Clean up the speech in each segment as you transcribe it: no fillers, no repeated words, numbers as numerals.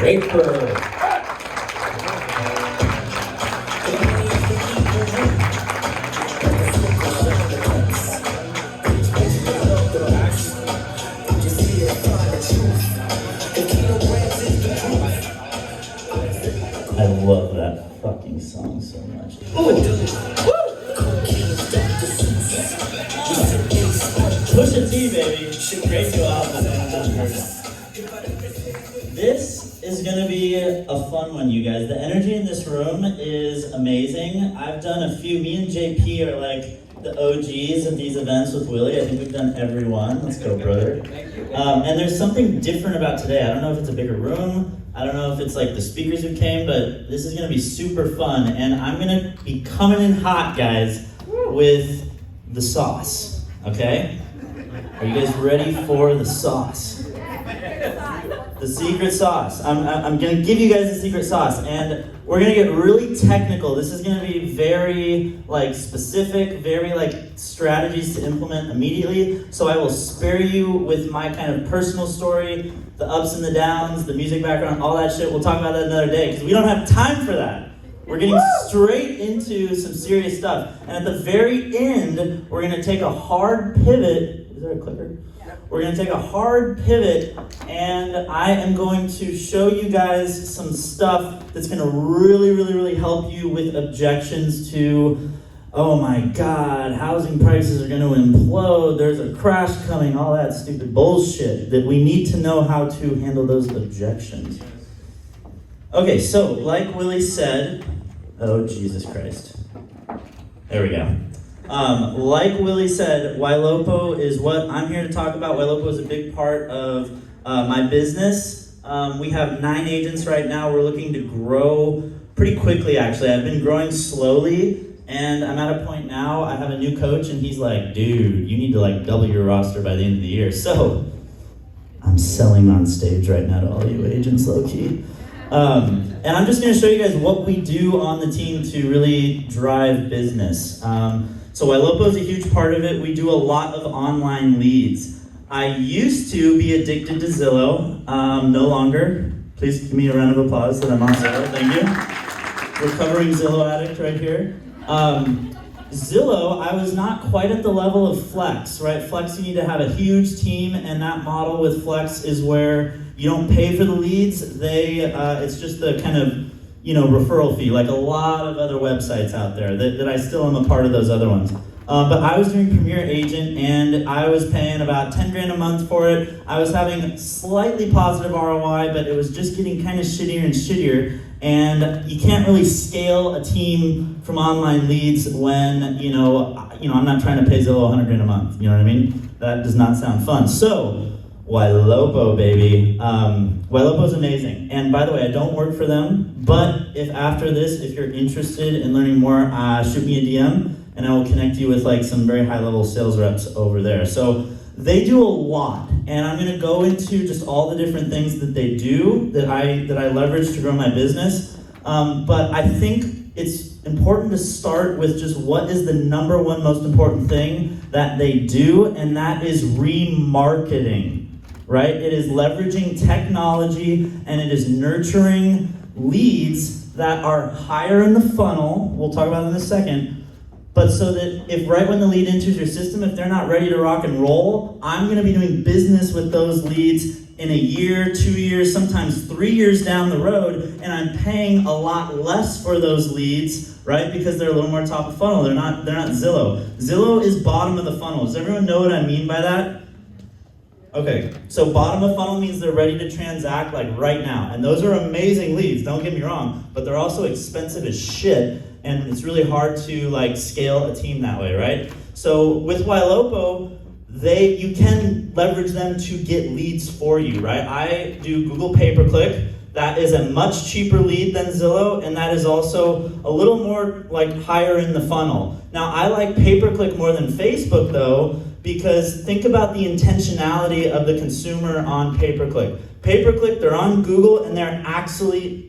Draper. I love that fucking song so much. Pusha T, baby. Great new album. This is gonna be a fun one, you guys. The energy in this room is amazing. I've done a few. Me and JP are like the OGs of these events with Willie. I think we've done every one. Let's go, brother. And there's something different about today. I don't know if it's a bigger room. I don't know if it's like the speakers who came, but this is gonna be super fun. And I'm gonna be coming in hot, guys, with the sauce, okay? Are you guys ready for the sauce? The secret sauce. I'm gonna give you guys the secret sauce, and we're gonna get really technical. This is gonna be very like specific, very like strategies to implement immediately. So I will spare you with my kind of personal story, the ups and the downs, the music background, all that shit. We'll talk about that another day because we don't have time for that. We're getting straight into some serious stuff. And at the very end, we're gonna take a hard pivot. Is there a clicker? We're gonna take a hard pivot, and I am going to show you guys some stuff that's gonna really help you with objections to, oh my God, housing prices are gonna implode, there's a crash coming, all that stupid bullshit, that we need to know how to handle those objections. Okay, so like Willie said, oh Jesus Christ. There we go. Like Willie said, Ylopo is what I'm here to talk about. Ylopo is a big part of my business. We have 9 agents right now. We're looking to grow pretty quickly, actually. I've been growing slowly, and I'm at a point now, I have a new coach, and he's like, dude, you need to like double your roster by the end of the year. So, I'm selling on stage right now to all you agents, low-key. And I'm just gonna show you guys what we do on the team to really drive business. So Ylopo is a huge part of it. We do a lot of online leads. I used to be addicted to Zillow, no longer. Please give me a round of applause that I'm on Zillow, thank you. Recovering Zillow addict right here. Zillow, I was not quite at the level of Flex, right? Flex, you need to have a huge team, and that model with Flex is where you don't pay for the leads. It's just the kind of, referral fee, like a lot of other websites out there that I still am a part of those other ones. But I was doing Premier Agent, and I was paying about 10 grand a month for it. I was having slightly positive ROI, but it was just getting kind of shittier and shittier. And you can't really scale a team from online leads when, I'm not trying to pay Zillow 100 grand a month. You know what I mean? That does not sound fun. So, Ylopo, baby. Ylopo's amazing. And by the way, I don't work for them, but if after this, if you're interested in learning more, shoot me a DM, and I will connect you with like some very high-level sales reps over there. So they do a lot, and I'm gonna go into just all the different things that they do that I leverage to grow my business. But I think it's important to start with just what is the number one most important thing that they do, and that is remarketing. Right? It is leveraging technology, and it is nurturing leads that are higher in the funnel. We'll talk about it in a second. But so that if right when the lead enters your system, if they're not ready to rock and roll, I'm going to be doing business with those leads in a year, 2 years, sometimes 3 years down the road, and I'm paying a lot less for those leads, right? Because they're a little more top of funnel. They're not Zillow. Zillow is bottom of the funnel. Does everyone know what I mean by that? Okay, so bottom of funnel means they're ready to transact like right now. And those are amazing leads, don't get me wrong, but they're also expensive as shit, and it's really hard to like scale a team that way, right? So with Ylopo, you can leverage them to get leads for you, right? I do Google pay-per-click. That is a much cheaper lead than Zillow, and that is also a little more like higher in the funnel. Now, I like pay-per-click more than Facebook though, because think about the intentionality of the consumer on pay-per-click. Pay-per-click, they're on Google, and they're actually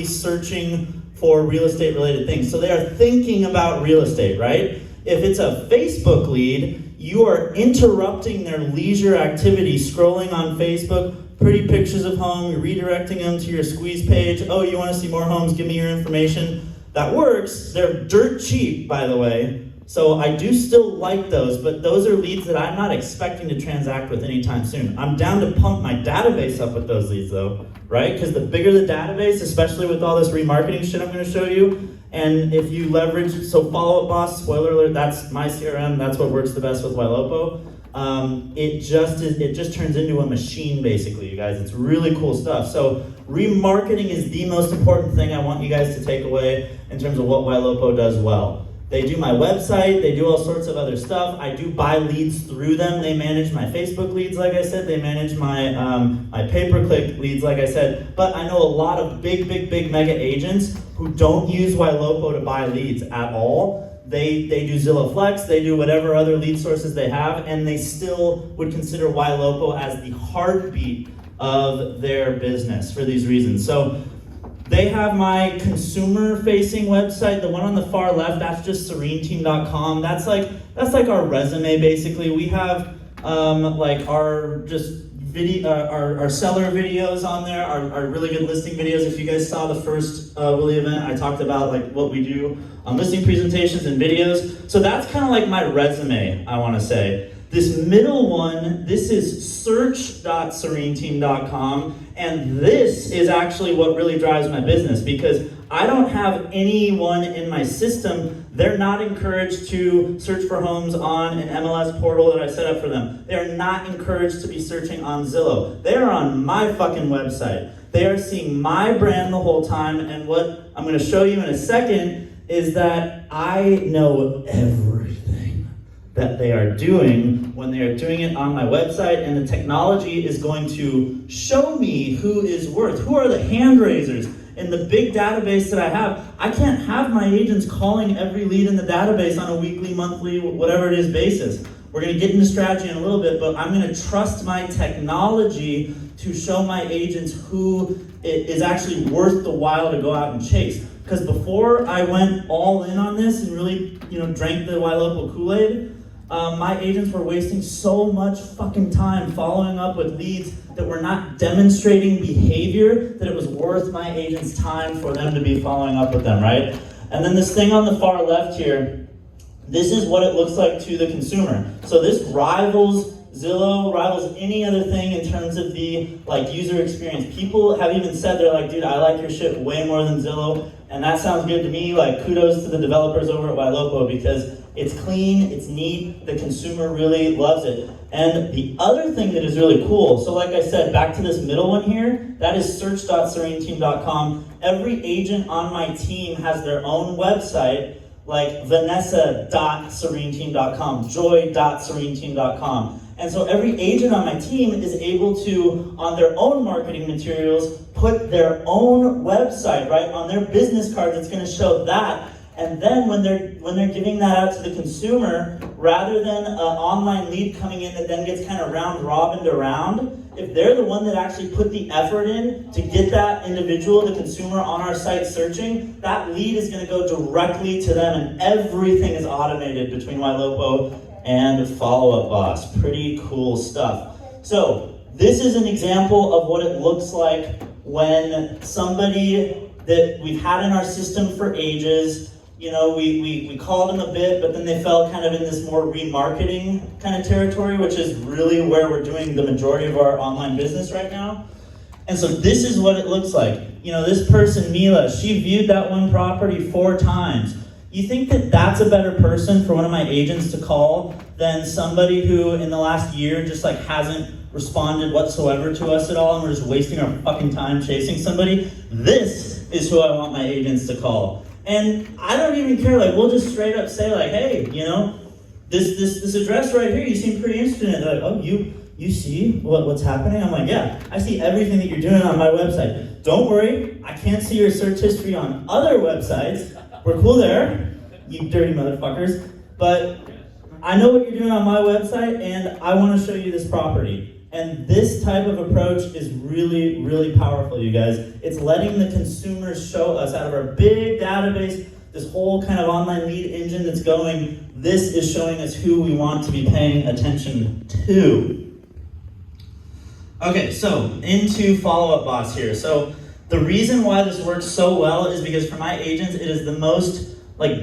searching for real estate related things. So they are thinking about real estate, right? If it's a Facebook lead, you are interrupting their leisure activity, scrolling on Facebook, pretty pictures of home, you're redirecting them to your squeeze page. Oh, you want to see more homes? Give me your information. That works. They're dirt cheap, by the way. So I do still like those, but those are leads that I'm not expecting to transact with anytime soon. I'm down to pump my database up with those leads though, right? Because the bigger the database, especially with all this remarketing shit I'm going to show you, and if you leverage, so FollowUpBoss, spoiler alert, that's my CRM, that's what works the best with Ylopo. It just turns into a machine basically, you guys. It's really cool stuff. So remarketing is the most important thing I want you guys to take away in terms of what Ylopo does well. They do my website, they do all sorts of other stuff. I do buy leads through them. They manage my Facebook leads, like I said. They manage my my pay-per-click leads, like I said. But I know a lot of big mega agents who don't use Ylopo to buy leads at all. They do Zillow Flex, they do whatever other lead sources they have, and they still would consider Ylopo as the heartbeat of their business for these reasons. So they have my consumer-facing website. The one on the far left, that's just sereneteam.com. That's like our resume, basically. We have like our just video, our seller videos on there, our really good listing videos. If you guys saw the first Willie event, I talked about like what we do on listing presentations and videos. So that's kind of like my resume, I want to say. This middle one, this is search.sereneteam.com, and this is actually what really drives my business because I don't have anyone in my system. They're not encouraged to search for homes on an MLS portal that I set up for them. They're not encouraged to be searching on Zillow. They're on my fucking website. They are seeing my brand the whole time, and what I'm going to show you in a second is that I know everything that they are doing when they are doing it on my website, and the technology is going to show me who is worth, who are the hand raisers. In the big database that I have, I can't have my agents calling every lead in the database on a weekly, monthly, whatever it is basis. We're going to get into strategy in a little bit, but I'm going to trust my technology to show my agents who it is actually worth the while to go out and chase. Because before I went all in on this and really, drank the Ylopo Kool-Aid, my agents were wasting so much fucking time following up with leads that were not demonstrating behavior that it was worth my agents' time for them to be following up with them, right? And then this thing on the far left here, this is what it looks like to the consumer. So this rivals Zillow, rivals any other thing in terms of the user experience. People have even said, they're like, dude, I like your shit way more than Zillow. And that sounds good to me. Kudos to the developers over at Ylopo because it's clean, it's neat, the consumer really loves it. And the other thing that is really cool, so like I said, back to this middle one here, that is search.sereneteam.com. Every agent on my team has their own website, like vanessa.sereneteam.com, joy.sereneteam.com. And so every agent on my team is able to, on their own marketing materials, put their own website, right? On their business cards, it's going to show that. And then when they're giving that out to the consumer, rather than an online lead coming in that then gets kind of round robined around, if they're the one that actually put the effort in to get that individual, the consumer, on our site searching, that lead is going to go directly to them, and everything is automated between Ylopo and FollowUpBoss. Pretty cool stuff. So this is an example of what it looks like when somebody that we've had in our system for ages, we called them a bit, but then they fell kind of in this more remarketing kind of territory, which is really where we're doing the majority of our online business right now. And so this is what it looks like. This person, Mila, she viewed that one property 4 times. You think that that's a better person for one of my agents to call than somebody who in the last year just hasn't responded whatsoever to us at all, and we're just wasting our fucking time chasing somebody? This is who I want my agents to call. And I don't even care, we'll just straight up say hey, this address right here, you seem pretty interested in it. They're like, oh, you see what's happening? I'm like, yeah, I see everything that you're doing on my website. Don't worry, I can't see your search history on other websites. We're cool there, you dirty motherfuckers. But I know what you're doing on my website, and I want to show you this property. And this type of approach is really, really powerful, you guys. It's letting the consumers show us out of our big database, this whole kind of online lead engine that's going, this is showing us who we want to be paying attention to. Okay, so into FollowUpBoss here. So the reason why this works so well is because for my agents, it is the most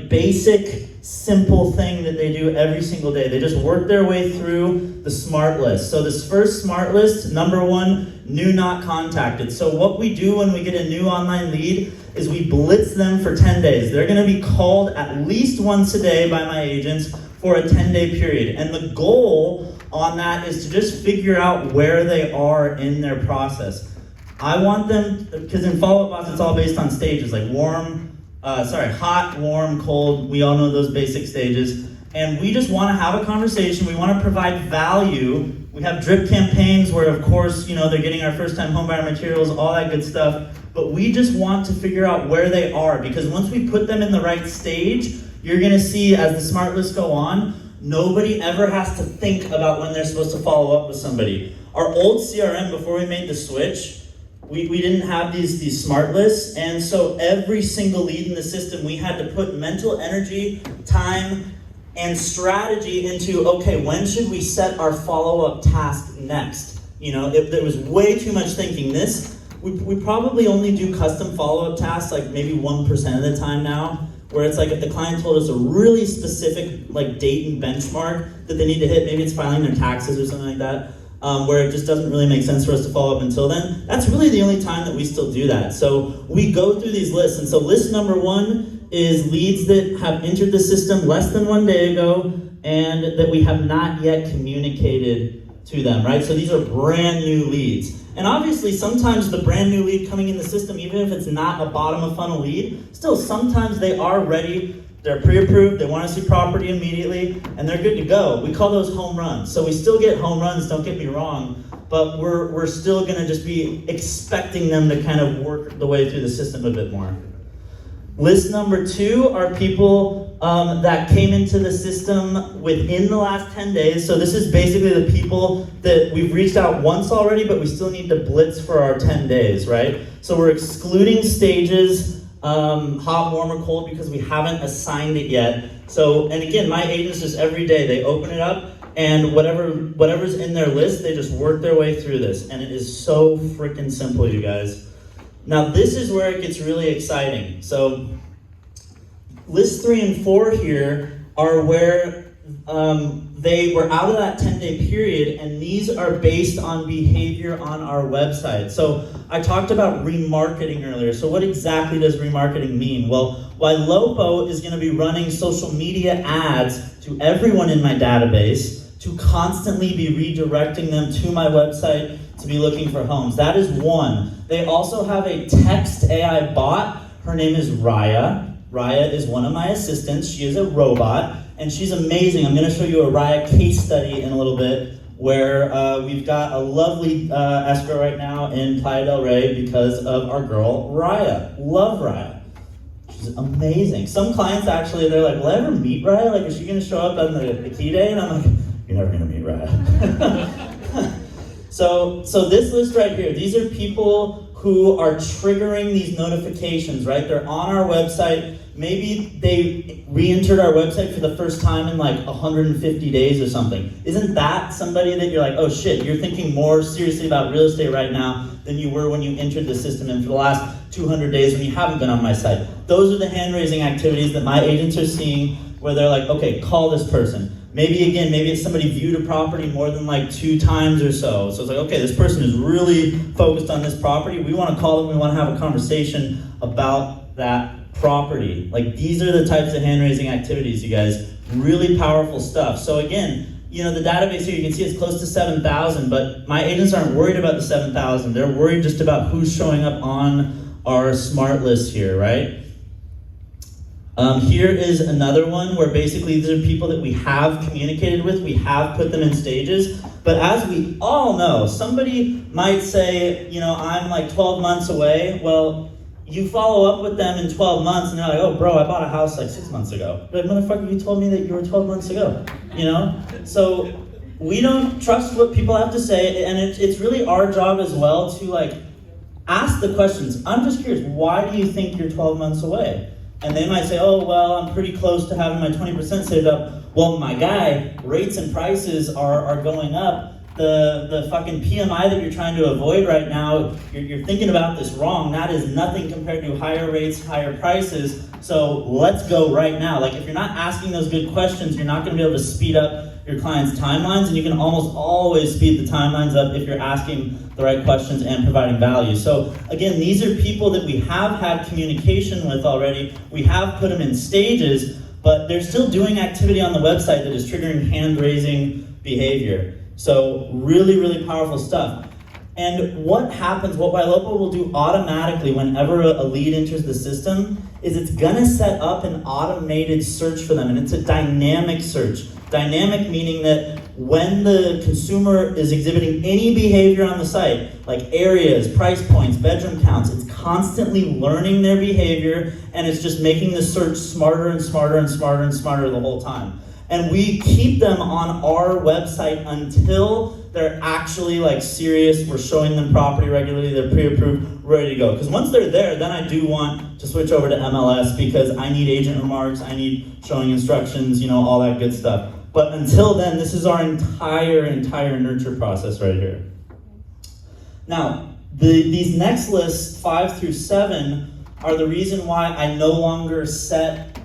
basic, simple thing that they do every single day. They just work their way through the smart list. So this first smart list, number one, new not contacted. So what we do when we get a new online lead is we blitz them for 10 days. They're gonna be called at least once a day by my agents for a 10-day period. And the goal on that is to just figure out where they are in their process. I want them, because in FollowUpBoss it's all based on stages, like hot, warm, cold. We all know those basic stages. And we just want to have a conversation. We want to provide value. We have drip campaigns where, of course, they're getting our first-time homebuyer materials, all that good stuff. But we just want to figure out where they are, because once we put them in the right stage, you're going to see as the smart lists go on, nobody ever has to think about when they're supposed to follow up with somebody. Our old CRM, before we made the switch, we didn't have these smart lists, and so every single lead in the system, we had to put mental energy, time, and strategy into, okay, when should we set our follow-up task next? If there was way too much thinking. We probably only do custom follow-up tasks like maybe 1% of the time now, where it's like if the client told us a really specific date and benchmark that they need to hit, maybe it's filing their taxes or something like that, where it just doesn't really make sense for us to follow up until then, that's really the only time that we still do that. So we go through these lists, and so list number one is leads that have entered the system less than 1 day ago and that we have not yet communicated to them, right? So these are brand new leads. And obviously sometimes the brand new lead coming in the system, even if it's not a bottom of funnel lead, still sometimes they are ready. They're pre-approved, they want to see property immediately, and they're good to go. We call those home runs. So we still get home runs, don't get me wrong, but we're still gonna just be expecting them to kind of work the way through the system a bit more. List number two are people that came into the system within the last 10 days. So this is basically the people that we've reached out once already, but we still need to blitz for our 10 days, right? So we're excluding stages, hot, warm, or cold, because we haven't assigned it yet. So, and again, my agents just every day, they open it up, and whatever's in their list, they just work their way through this. And it is so freaking simple, you guys. Now, this is where it gets really exciting. So, lists 3 and 4 here are where they were out of that 10-day period, and these are based on behavior on our website. So I talked about remarketing earlier. So what exactly does remarketing mean? Well, Ylopo is going to be running social media ads to everyone in my database to constantly be redirecting them to my website to be looking for homes. That is one. They also have a text AI bot. Her name is Raya. Raya is one of my assistants. She is a robot, and she's amazing. I'm going to show you a Raya case study in a little bit where we've got a lovely escrow right now in Playa del Rey because of our girl, Raya. Love Raya. She's amazing. Some clients actually, they're like, will I ever meet Raya? Like, is she going to show up on the key day? And I'm like, you're never going to meet Raya. So this list right here, these are people who are triggering these notifications, right? They're on our website. Maybe they re-entered our website for the first time in 150 days or something. Isn't that somebody that you're like, oh shit, you're thinking more seriously about real estate right now than you were when you entered the system and for the last 200 days when you haven't been on my site? Those are the hand-raising activities that my agents are seeing where they're like, okay, call this person. Maybe it's somebody viewed a property more than 2 times or so. So it's like, okay, this person is really focused on this property. We want to call them, we want to have a conversation about that property. These are the types of hand-raising activities, you guys. Really powerful stuff. So again, the database here, you can see it's close to 7,000, but my agents aren't worried about the 7,000. They're worried just about who's showing up on our smart list here, right? Here is another one where basically these are people that we have communicated with, we have put them in stages, but as we all know, somebody might say, I'm 12 months away. Well, you follow up with them in 12 months and they're like, oh bro, I bought a house 6 months ago. But motherfucker, you told me that you were 12 months ago, So we don't trust what people have to say, and it's really our job as well to ask the questions. I'm just curious, why do you think you're 12 months away? And they might say, oh, well, I'm pretty close to having my 20% saved up. Well, my guy, rates and prices are going up. the fucking PMI that you're trying to avoid right now, you're thinking about this wrong. That is nothing compared to higher rates, higher prices. So let's go right now. Like if you're not asking those good questions, you're not going to be able to speed up your clients' timelines, and you can almost always speed the timelines up if you're asking the right questions and providing value. So again, these are people that we have had communication with already. We have put them in stages, but they're still doing activity on the website that is triggering hand-raising behavior. So really, really powerful stuff. And what happens, what Ylopo will do automatically whenever a lead enters the system is it's gonna set up an automated search for them, and it's a dynamic search. Dynamic meaning that when the consumer is exhibiting any behavior on the site, like areas, price points, bedroom counts, it's constantly learning their behavior, and it's just making the search smarter and smarter and smarter and smarter the whole time. And we keep them on our website until they're actually like serious. We're showing them property regularly, they're pre-approved, ready to go. Because once they're there, then I do want to switch over to MLS because I need agent remarks, I need showing instructions, all that good stuff. But until then, this is our entire nurture process right here. Now, these next lists, 5 through 7, are the reason why I no longer set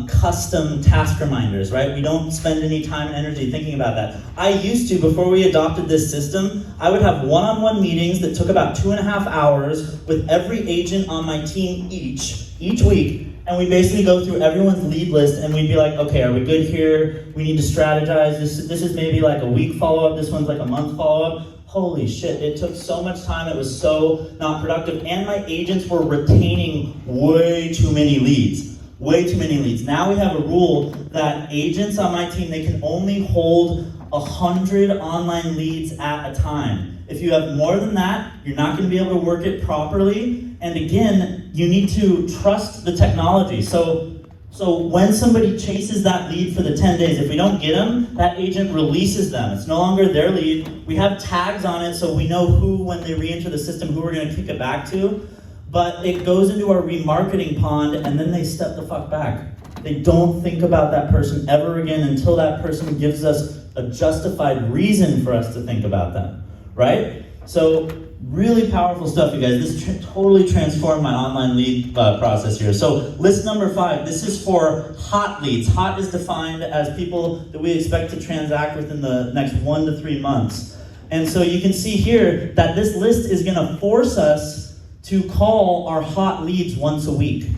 custom task reminders, right? We don't spend any time and energy thinking about that. I used to, before we adopted this system, I would have one-on-one meetings that took about 2.5 hours with every agent on my team each week. And we basically go through everyone's lead list and we'd be like, okay, are we good here? We need to strategize. This is maybe like a week follow-up. This one's like a month follow-up. Holy shit, it took so much time. It was so not productive. And my agents were retaining way too many leads. Way too many leads. Now we have a rule that agents on my team, they can only hold 100 online leads at a time. If you have more than that, you're not going to be able to work it properly. And again, you need to trust the technology. So when somebody chases that lead for the 10 days, if we don't get them, that agent releases them. It's no longer their lead. We have tags on it so we know who, when they re-enter the system, who we're going to kick it back to. But it goes into our remarketing pond and then they step the fuck back. They don't think about that person ever again until that person gives us a justified reason for us to think about them, right? So really powerful stuff, you guys. This totally transformed my online lead process here. So list number 5, this is for hot leads. Hot is defined as people that we expect to transact within the next 1 to 3 months. And so you can see here that this list is gonna force us to call our hot leads once a week.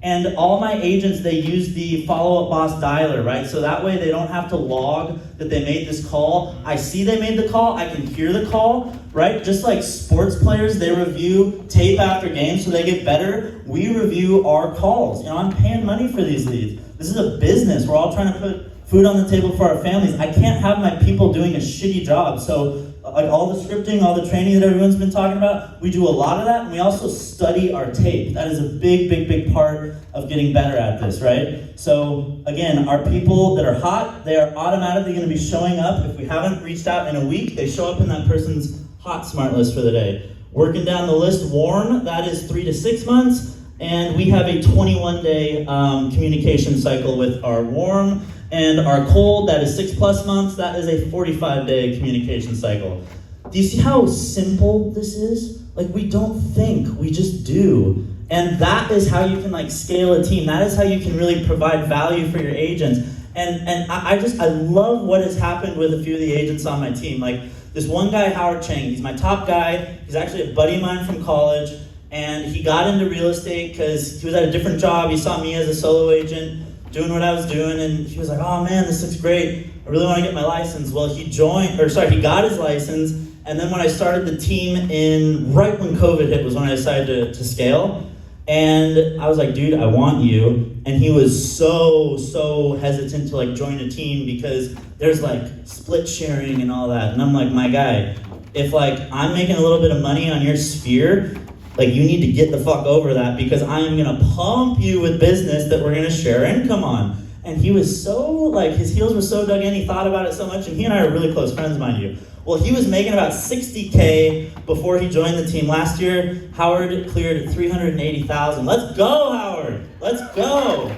And all my agents, they use the FollowUpBoss dialer, right? So that way they don't have to log that they made this call. I see they made the call, I can hear the call, right? Just like sports players, they review tape after game so they get better. We review our calls. I'm paying money for these leads. This is a business. We're all trying to put food on the table for our families. I can't have my people doing a shitty job. So like all the scripting, all the training that everyone's been talking about, we do a lot of that, and we also study our tape. That is a big part of getting better at this, right? So again, our people that are hot, they are automatically going to be showing up. If we haven't reached out in a week, they show up in that person's hot smart list for the day. Working down the list, warm, that is 3 to 6 months, and we have a 21-day communication cycle with our warm. And our cold, that is 6+ months, that is a 45-day communication cycle. Do you see how simple this is? Like, we don't think, we just do. And that is how you can scale a team. That is how you can really provide value for your agents. And I love what has happened with a few of the agents on my team. Like this one guy, Howard Chang, he's my top guy. He's actually a buddy of mine from college. And he got into real estate because he was at a different job. He saw me as a solo agent doing what I was doing, and he was like, oh man, this looks great. I really want to get my license. Well, he got his license, and then when I started the team right when COVID hit was when I decided to scale. And I was like, dude, I want you. And he was so hesitant to join a team because there's split sharing and all that. And I'm like, my guy, if I'm making a little bit of money on your sphere, you need to get the fuck over that because I am gonna pump you with business that we're gonna share income on. And he was so, his heels were so dug in, he thought about it so much, and he and I are really close friends, mind you. Well, he was making about $60K before he joined the team. Last year, Howard cleared $380,000. Let's go, Howard, let's go.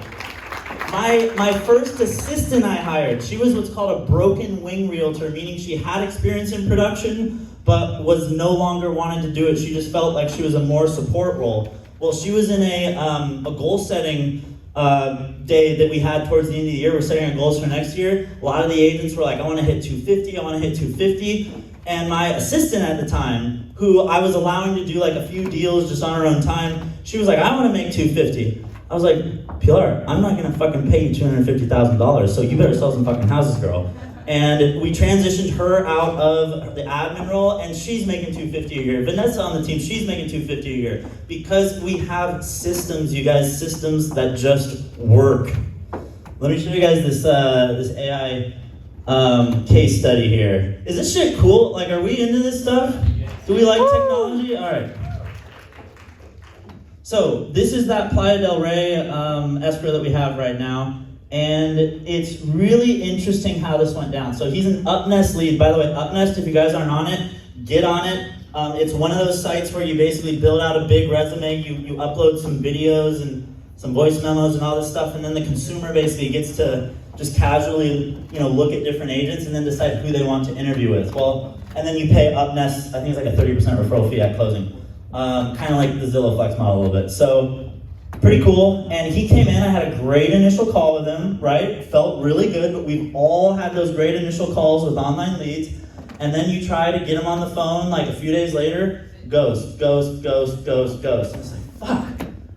My first assistant I hired, she was what's called a broken wing realtor, meaning she had experience in production, but was no longer wanting to do it. She just felt like she was a more support role. Well, she was in a goal setting day that we had towards the end of the year. We're setting our goals for next year. A lot of the agents were like, I want to hit 250, I want to hit 250. And my assistant at the time, who I was allowing to do like a few deals just on her own time, she was like, I want to make 250. I was like, Pilar, I'm not gonna fucking pay you $250,000, so you better sell some fucking houses, girl. And we transitioned her out of the admin role, and she's making $250 a year. Vanessa on the team, she's making $250 a year. Because we have systems, you guys, systems that just work. Let me show you guys this AI case study here. Is this shit cool? Like, are we into this stuff? Do we like technology? All right. So this is that Playa del Rey escrow that we have right now, and it's really interesting how this went down. So he's an UpNest lead. By the way, UpNest, if you guys aren't on it, get on it. It's one of those sites where you basically build out a big resume, you upload some videos and some voice memos and all this stuff, and then the consumer basically gets to just casually, look at different agents and then decide who they want to interview with. Well, and then you pay UpNest, I think it's like a 30% referral fee at closing. Kind of like the Zillow Flex model a little bit. So, pretty cool. And he came in, I had a great initial call with him, right? Felt really good, but we've all had those great initial calls with online leads. And then you try to get him on the phone like a few days later, ghost. And it's like, fuck,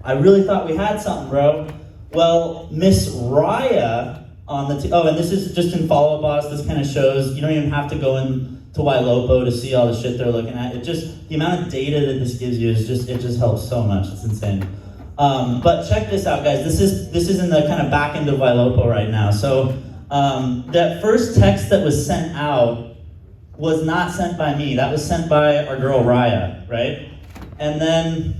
I really thought we had something, bro. Well, Miss Raya on the and this is just in FollowUpBoss, this kind of shows, you don't even have to go in to Ylopo to see all the shit they're looking at. The amount of data that this gives you is it just helps so much. It's insane. But check this out, guys. This is in the kind of back end of Ylopo right now. So that first text that was sent out was not sent by me. That was sent by our girl Raya, right? And then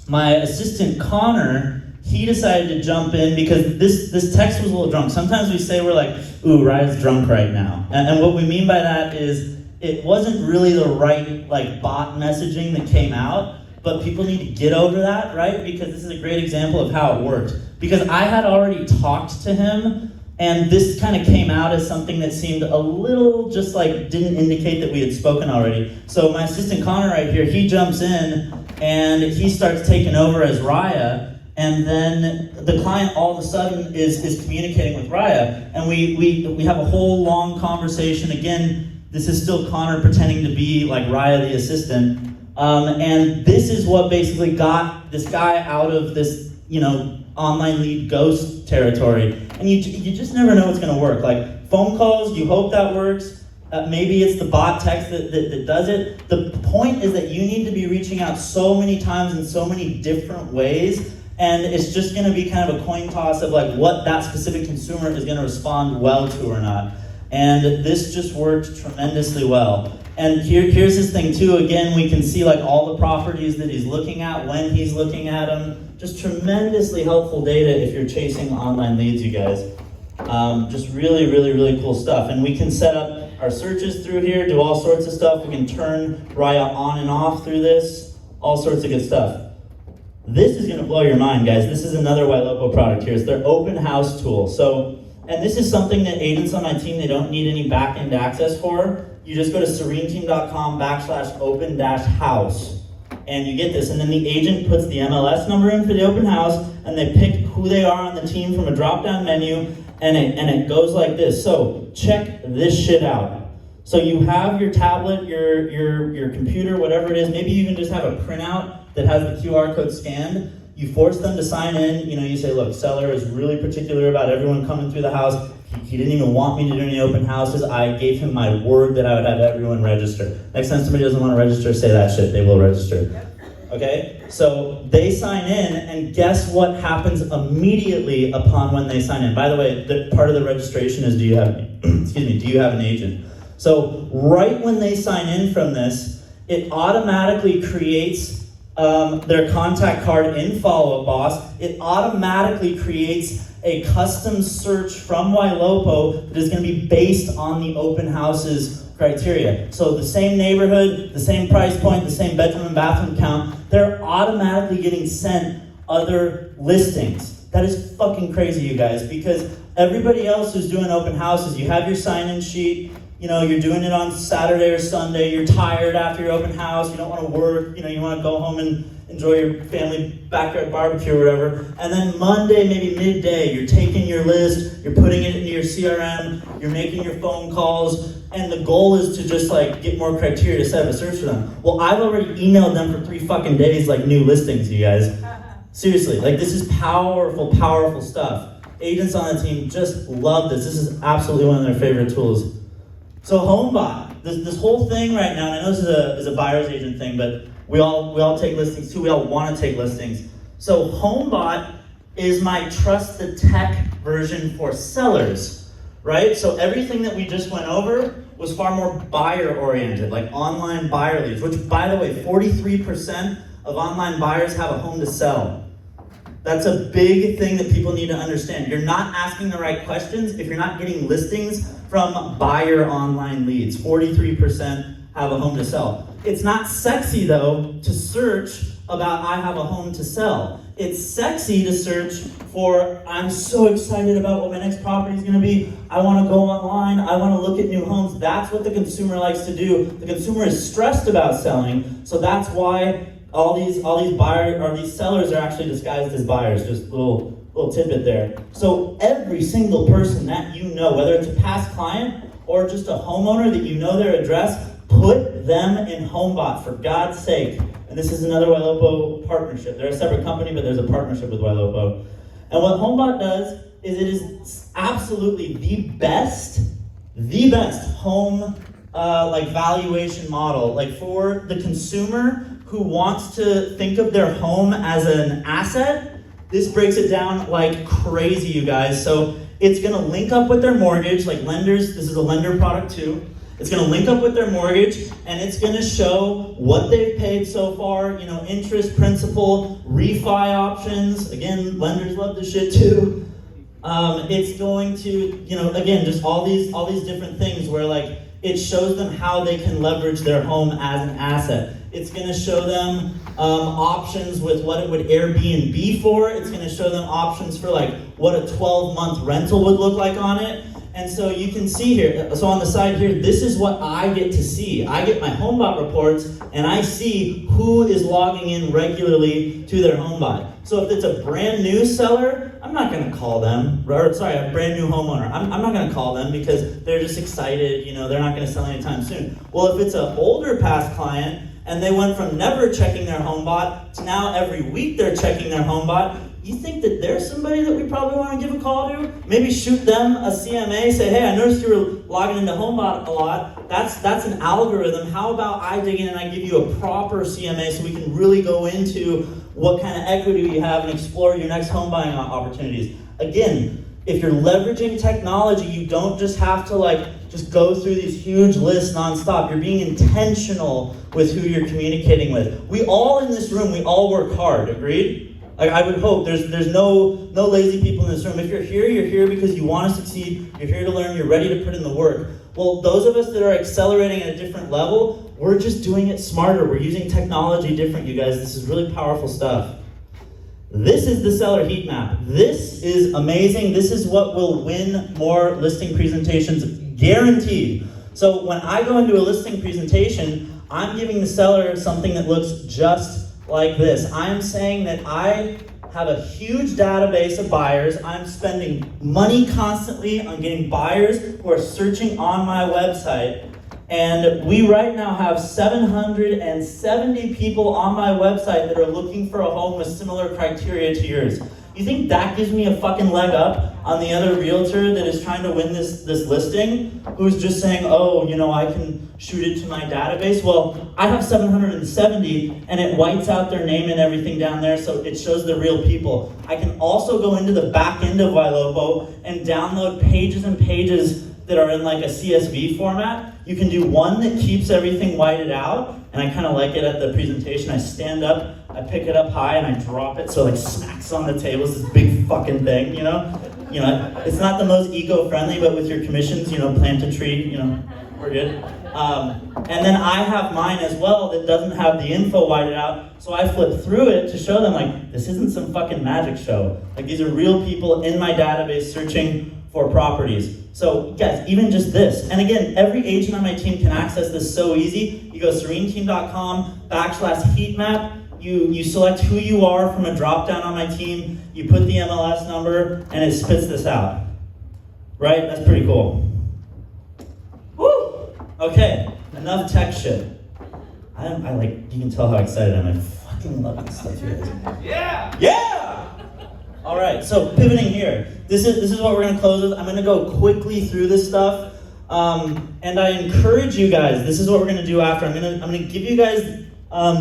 my assistant Connor, he decided to jump in because this text was a little drunk. Sometimes we say we're like, ooh, Raya's drunk right now. And what we mean by that is it wasn't really the right bot messaging that came out, but people need to get over that, right? Because this is a great example of how it worked. Because I had already talked to him, and this kind of came out as something that seemed a little just didn't indicate that we had spoken already. So my assistant Connor right here, he jumps in and he starts taking over as Raya. And then the client all of a sudden is communicating with Raya, and we have a whole long conversation. Again, this is still Connor pretending to be like Raya the assistant, and this is what basically got this guy out of this online lead ghost territory. And you just never know what's going to work. Like phone calls, you hope that works. Maybe it's the bot text that does it. The point is that you need to be reaching out so many times in so many different ways. And it's just going to be kind of a coin toss of what that specific consumer is going to respond well to or not. And this just worked tremendously well. And here's his thing too. Again, we can see all the properties that he's looking at, when he's looking at them. Just tremendously helpful data if you're chasing online leads, you guys. Just really, really, really cool stuff. And we can set up our searches through here, do all sorts of stuff. We can turn Raya on and off through this, all sorts of good stuff. This is going to blow your mind, guys. This is another Ylopo product here. It's their open house tool. And this is something that agents on my team, they don't need any back-end access for. You just go to sereneteam.com/open-house, and you get this. And then the agent puts the MLS number in for the open house, and they pick who they are on the team from a drop-down menu, and it goes like this. So check this shit out. So you have your tablet, your computer, whatever it is. Maybe you can just have a printout that has the QR code scanned. You force them to sign in. You say, look, seller is really particular about everyone coming through the house. He didn't even want me to do any open houses. I gave him my word that I would have everyone register. Next time somebody doesn't want to register, say that shit. They will register. Okay? So they sign in, and guess what happens immediately upon when they sign in? By the way, part of the registration is do you have an agent? So right when they sign in from this, it automatically creates their contact card in FollowUpBoss. It automatically creates a custom search from Ylopo that is going to be based on the open houses criteria. So the same neighborhood, the same price point, the same bedroom and bathroom count, they're automatically getting sent other listings. That is fucking crazy, you guys, because everybody else who's doing open houses, you have your sign-in sheet, you know, you're doing it on Saturday or Sunday, you're tired after your open house, you don't want to work, you know, you want to go home and enjoy your family backyard barbecue or whatever, and then Monday, maybe midday, you're taking your list, you're putting it into your CRM, you're making your phone calls, and the goal is to just like get more criteria to set up a search for them. Well, I've already emailed them for 3 fucking days like new listings, you guys. Seriously, like this is powerful, powerful stuff. Agents on the team just love this. This is absolutely one of their favorite tools. So Homebot, this whole thing right now, and I know this is a buyer's agent thing, but we all take listings too. We all want to take listings. So Homebot is my trust the tech version for sellers, right? So everything that we just went over was far more buyer oriented, like online buyer leads, which by the way, 43% of online buyers have a home to sell. That's a big thing that people need to understand. You're not asking the right questions if you're not getting listings from buyer online leads. 43% have a home to sell. It's not sexy though to search about I have a home to sell. It's sexy to search for I'm so excited about what my next property is going to be. I want to go online. I want to look at new homes. That's what the consumer likes to do. The consumer is stressed about selling, so that's why all these buyers or these sellers are actually disguised as buyers. Just little tidbit there. So every single person that you know, whether it's a past client or just a homeowner that you know their address, put them in Homebot for God's sake. And this is another Ylopo partnership. They're a separate company, but there's a partnership with Ylopo. And what Homebot does is it is absolutely the best home like valuation model. Like for the consumer who wants to think of their home as an asset, this breaks it down like crazy, you guys. So it's gonna link up with their mortgage, like lenders, this is a lender product too. It's gonna link up with their mortgage, and it's gonna show what they've paid so far, you know, interest, principal, refi options. Again, lenders love this shit too. It's going to, you know, again, just all these different things where like it shows them how they can leverage their home as an asset. It's going to show them options with what it would Airbnb for. It's going to show them options for like what a 12-month rental would look like on it. And so you can see here, so on the side here, this is what I get to see. I get my Homebot reports and I see who is logging in regularly to their Homebot. So if it's a brand new seller, I'm not gonna call them, or sorry, a brand new homeowner. I'm not gonna call them because they're just excited, you know, they're not gonna sell anytime soon. Well, if it's an older past client and they went from never checking their Homebot to now every week they're checking their Homebot, you think that there's somebody that we probably want to give a call to? Maybe shoot them a CMA, say, hey, I noticed you were logging into Homebot a lot. That's an algorithm. How about I dig in and I give you a proper CMA so we can really go into what kind of equity you have and explore your next home buying opportunities. Again, if you're leveraging technology, you don't just have to just go through these huge lists nonstop. You're being intentional with who you're communicating with. We all in this room, we all work hard, agreed? Like I would hope there's no lazy people in this room. If you're here because you want to succeed, you're here to learn, you're ready to put in the work. Well, those of us that are accelerating at a different level, we're just doing it smarter. We're using technology different, you guys. This is really powerful stuff. This is the seller heat map. This is amazing. This is what will win more listing presentations, guaranteed. So when I go into a listing presentation, I'm giving the seller something that looks just like this. I'm saying that I have a huge database of buyers. I'm spending money constantly on getting buyers who are searching on my website. And we right now have 770 people on my website that are looking for a home with similar criteria to yours. You think that gives me a fucking leg up on the other realtor that is trying to win this listing, who's just saying, oh, you know, I can shoot it to my database? Well, I have 770 and it whites out their name and everything down there so it shows the real people. I can also go into the back end of Ylopo and download pages and pages that are in like a CSV format. You can do one that keeps everything whited out, and I kind of like it at the presentation. I stand up, I pick it up high, and I drop it so it like smacks on the table. It's this big fucking thing, you know? It's not the most eco-friendly, but with your commissions, plant a tree, we're good. And then I have mine as well that doesn't have the info whited out. So I flip through it to show them, like, this isn't some fucking magic show. Like, these are real people in my database searching for properties. So guys, even just this. And again, every agent on my team can access this so easy. You go sereneteam.com/heatmap. You select who you are from a drop down on my team. You put the MLS number and it spits this out. Right? That's pretty cool. Woo! Okay, enough tech shit. I like, you can tell how excited I am. I fucking love this stuff, you guys. Yeah! Yeah! All right, so pivoting here. This is what we're gonna close with. I'm gonna go quickly through this stuff. And I encourage you guys, this is what we're gonna do after. I'm gonna give you guys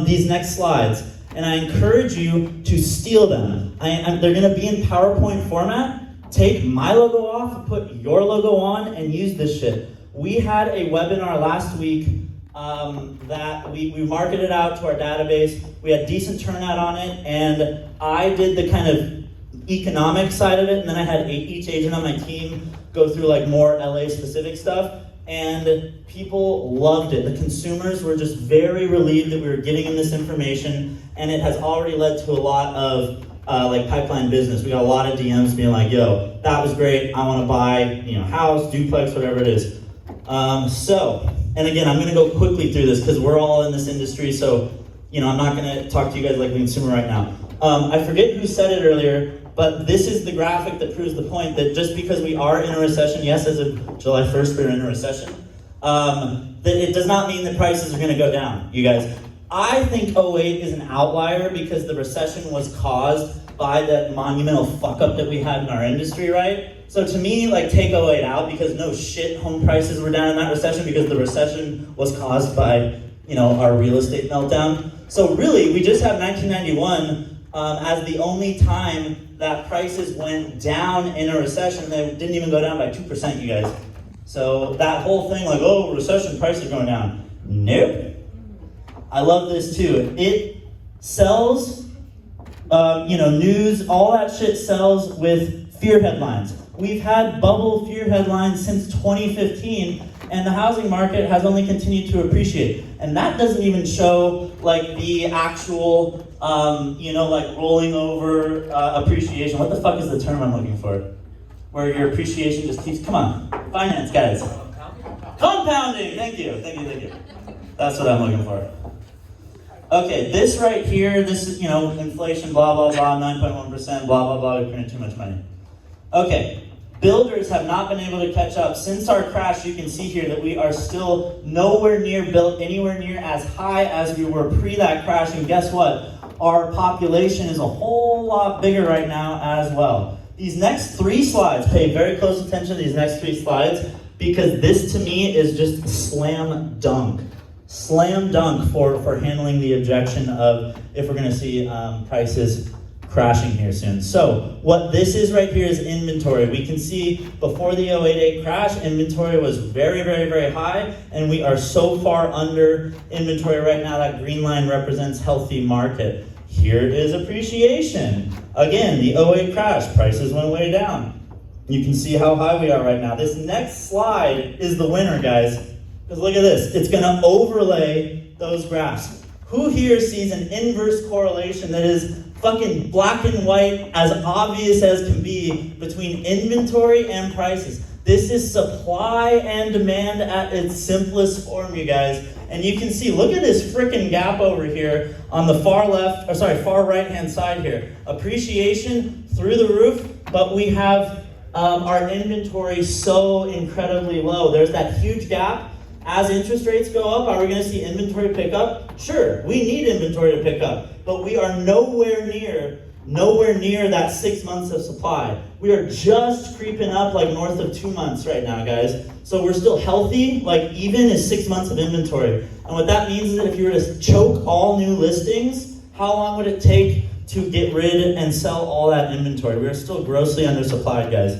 these next slides, and I encourage you to steal them. They're gonna be in PowerPoint format. Take my logo off, put your logo on, and use this shit. We had a webinar last week that we marketed out to our database. We had decent turnout on it, and I did the kind of economic side of it, and then I had each agent on my team go through like more LA specific stuff, and people loved it. The consumers were just very relieved that we were giving them this information, and it has already led to a lot of like pipeline business. We got a lot of DMs being like, yo, that was great, I want to buy, house, duplex, whatever it is. And again, I'm gonna go quickly through this because we're all in this industry, so I'm not gonna talk to you guys like the consumer right now. I forget who said it earlier, but this is the graphic that proves the point that just because we are in a recession, yes, as of July 1st, we're in a recession, that it does not mean that prices are gonna go down, you guys. I think '08 is an outlier because the recession was caused by that monumental fuck up that we had in our industry, right? So to me, like, take '08 out because no shit, home prices were down in that recession because the recession was caused by, our real estate meltdown. So really, we just have 1991 as the only time that prices went down in a recession. They didn't even go down by 2%, you guys. So that whole thing like, oh, recession, prices going down. Nope. I love this too. It sells, news, all that shit sells with fear headlines. We've had bubble fear headlines since 2015, and the housing market has only continued to appreciate. And that doesn't even show like the actual, rolling over appreciation. What the fuck is the term I'm looking for? Where your appreciation just keeps, come on, finance guys. Compounding, thank you. That's what I'm looking for. Okay, this right here, this is, inflation, blah, blah, blah, 9.1%, blah, blah, blah, we printed too much money. Okay, builders have not been able to catch up. Since our crash, you can see here that we are still nowhere near built anywhere near as high as we were pre that crash, and guess what? Our population is a whole lot bigger right now as well. These next three slides, pay very close attention to these next three slides, because this to me is just slam dunk. Slam dunk for handling the objection of if we're gonna see prices crashing here soon. So what this is right here is inventory. We can see before the 08 crash, inventory was very, very, very high, and we are so far under inventory right now. That green line represents healthy market. Here is appreciation. Again, the 08 crash, prices went way down. You can see how high we are right now. This next slide is the winner, guys. Because look at this, it's gonna overlay those graphs. Who here sees an inverse correlation that is fucking black and white, as obvious as can be, between inventory and prices? This is supply and demand at its simplest form, you guys. And you can see, look at this freaking gap over here on the far right hand side here. Appreciation through the roof, but we have our inventory so incredibly low. There's that huge gap. As interest rates go up, are we going to see inventory pick up? Sure, we need inventory to pick up, but we are nowhere near that 6 months of supply. We are just creeping up like north of 2 months right now, guys. So we're still healthy, like even is 6 months of inventory. And what that means is that if you were to choke all new listings, how long would it take to get rid and sell all that inventory? We are still grossly undersupplied, guys.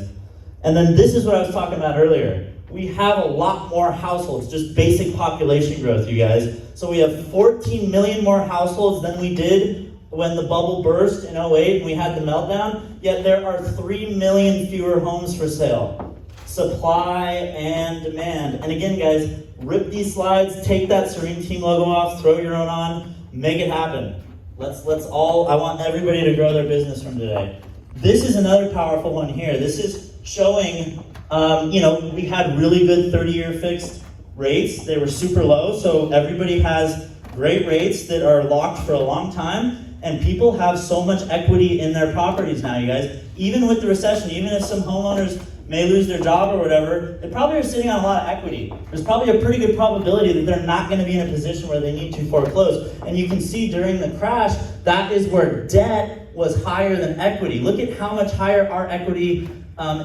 And then this is what I was talking about earlier. We have a lot more households, just basic population growth, you guys. So we have 14 million more households than we did when the bubble burst in 08 and we had the meltdown, yet there are 3 million fewer homes for sale. supply and demand. And again, guys, rip these slides, take that Serene Team logo off, throw your own on, make it happen. Let's all, I want everybody to grow their business from today. This is another powerful one here. This is showing, we had really good 30-year fixed rates. They were super low, so everybody has great rates that are locked for a long time, and people have so much equity in their properties now, you guys. Even with the recession, even if some homeowners may lose their job or whatever, they probably are sitting on a lot of equity. There's probably a pretty good probability that they're not going to be in a position where they need to foreclose. And you can see during the crash, that is where debt was higher than equity. Look at how much higher our equity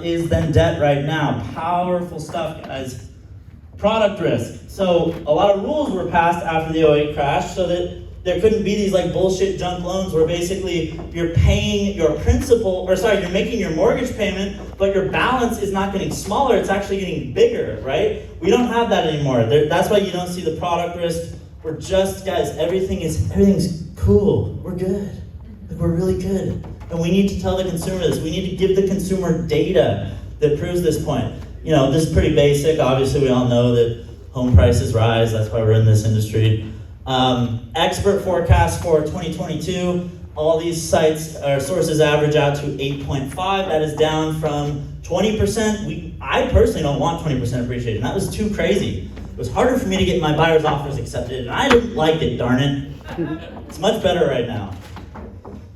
is than debt right now. Powerful stuff, guys. Product risk. So a lot of rules were passed after the '08 crash so that there couldn't be these like bullshit junk loans where basically you're paying your you're making your mortgage payment, but your balance is not getting smaller, it's actually getting bigger, right? We don't have that anymore. That's why you don't see the product risk. We're just, guys, everything's cool. We're good. Like, we're really good. And we need to tell the consumer this. We need to give the consumer data that proves this point. This is pretty basic. Obviously, we all know that home prices rise. That's why we're in this industry. Expert forecast for 2022, all these sites or sources average out to 8.5. That is down from 20%. I personally don't want 20% appreciation. That was too crazy. It was harder for me to get my buyer's offers accepted, and I didn't like it, darn it. It's much better right now.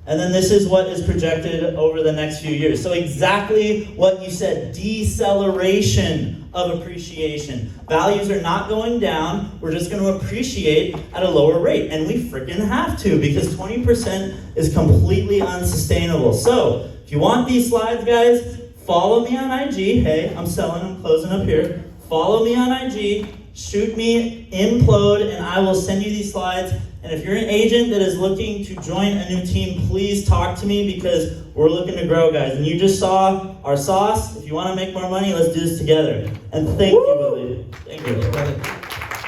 And then this is what is projected over the next few years. So exactly what you said, deceleration of appreciation. Values are not going down, we're just going to appreciate at a lower rate. And we freaking have to, because 20% is completely unsustainable. So, if you want these slides, guys, follow me on IG. Hey, I'm closing up here. Follow me on IG, shoot me, implode, and I will send you these slides. And if you're an agent that is looking to join a new team, please talk to me because we're looking to grow, guys. And you just saw our sauce. If you want to make more money, let's do this together. And thank you, Billy. Thank you.